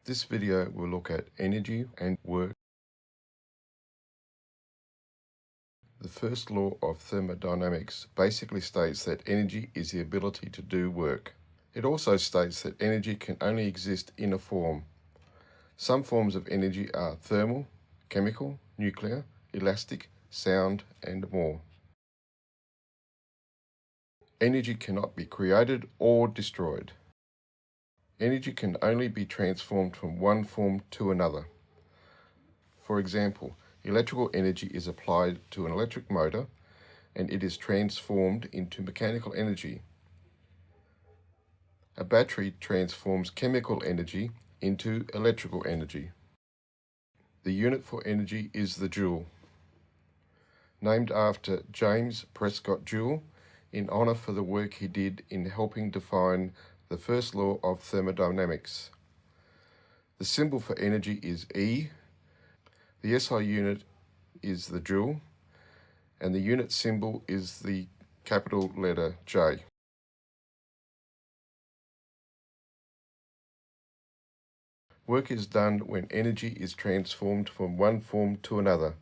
This video will look at energy and work. The first law of thermodynamics basically states that energy is the ability to do work. It also states that energy can only exist in a form. Some forms of energy are thermal, chemical, nuclear, elastic, sound, and more. Energy cannot be created or destroyed. Energy can only be transformed from one form to another. For example, electrical energy is applied to an electric motor and it is transformed into mechanical energy. A battery transforms chemical energy into electrical energy. The unit for energy is the joule, named after James Prescott Joule in honor for the work he did in helping define the first law of thermodynamics. The symbol for energy is E, the SI unit is the joule, and the unit symbol is the capital letter J. Work is done when energy is transformed from one form to another.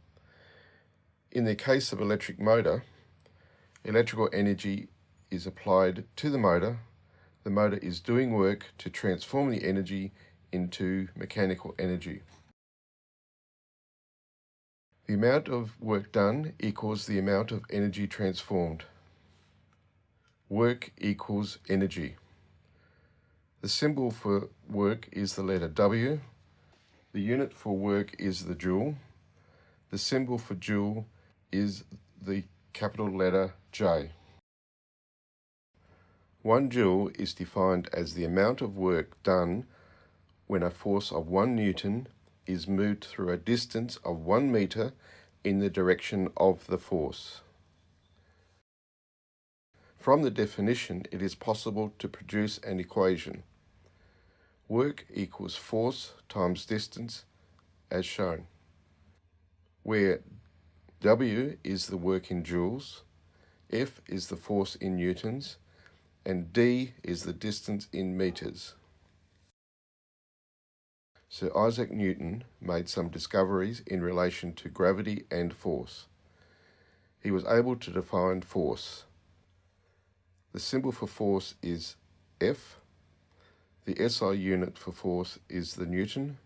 In the case of electric motor, electrical energy is applied to the motor. The motor is doing work to transform the energy into mechanical energy. The amount of work done equals the amount of energy transformed. Work equals energy. The symbol for work is the letter W. The unit for work is the joule. The symbol for joule is the capital letter J. 1 joule is defined as the amount of work done when a force of 1 Newton is moved through a distance of 1 meter in the direction of the force. From the definition, it is possible to produce an equation. Work equals force times distance, as shown, where W is the work in joules, F is the force in newtons, and D is the distance in meters. Sir Isaac Newton made some discoveries in relation to gravity and force. He was able to define force. The symbol for force is F, the SI unit for force is the Newton,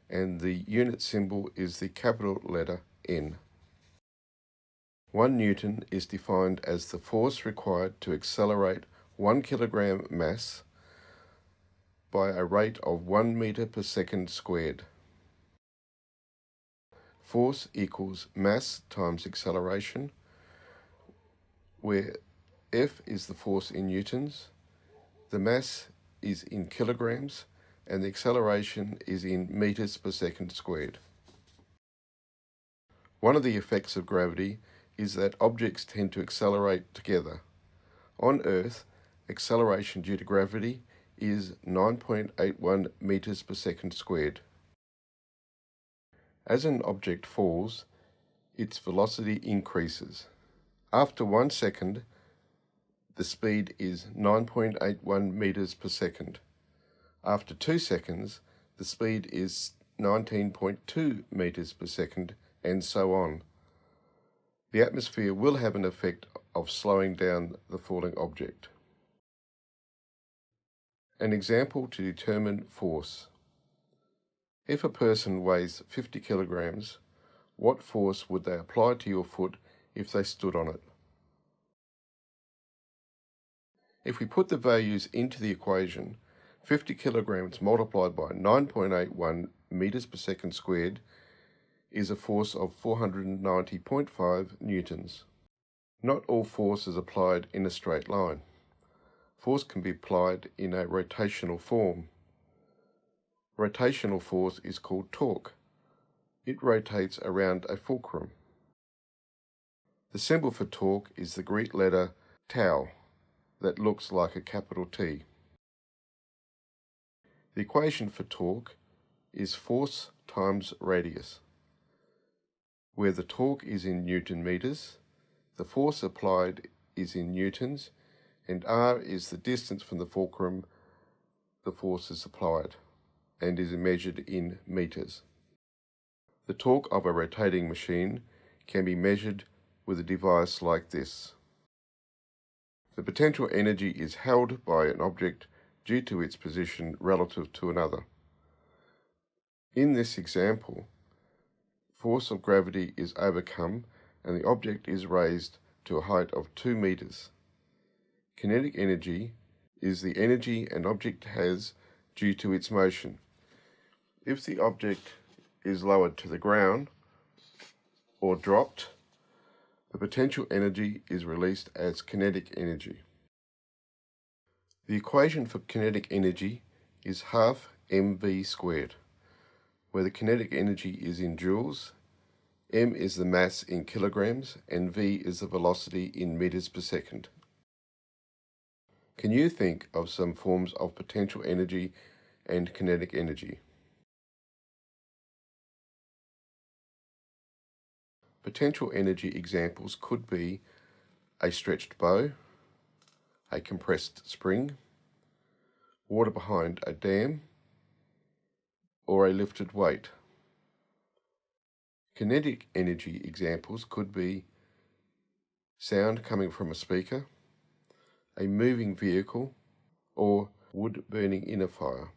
and the unit symbol is the capital letter N. 1 Newton is defined as the force required to accelerate 1 kilogram mass by a rate of 1 meter per second squared. Force equals mass times acceleration, where F is the force in newtons, the mass is in kilograms, and the acceleration is in meters per second squared. One of the effects of gravity is that objects tend to accelerate together. On Earth, acceleration due to gravity is 9.81 meters per second squared. As an object falls, its velocity increases. After 1 second, the speed is 9.81 meters per second. After 2 seconds, the speed is 19.2 meters per second, and so on. The atmosphere will have an effect of slowing down the falling object. An example to determine force. If a person weighs 50 kilograms, what force would they apply to your foot if they stood on it? If we put the values into the equation, 50 kilograms multiplied by 9.81 meters per second squared is a force of 490.5 newtons. Not all force is applied in a straight line. Force can be applied in a rotational form. Rotational force is called torque. It rotates around a fulcrum. The symbol for torque is the Greek letter tau that looks like a capital T. The equation for torque is force times radius, where the torque is in Newton meters, the force applied is in newtons, and r is the distance from the fulcrum the force is applied. and is measured in meters. The torque of a rotating machine can be measured with a device like this. The potential energy is held by an object due to its position relative to another. In this example, force of gravity is overcome and the object is raised to a height of 2 meters. Kinetic energy is the energy an object has due to its motion. If the object is lowered to the ground or dropped, the potential energy is released as kinetic energy. The equation for kinetic energy is half mv squared, where the kinetic energy is in joules, m is the mass in kilograms, and v is the velocity in meters per second. Can you think of some forms of potential energy and kinetic energy? Potential energy examples could be a stretched bow, a compressed spring, water behind a dam, or a lifted weight. Kinetic energy examples could be sound coming from a speaker, a moving vehicle, or wood burning in a fire.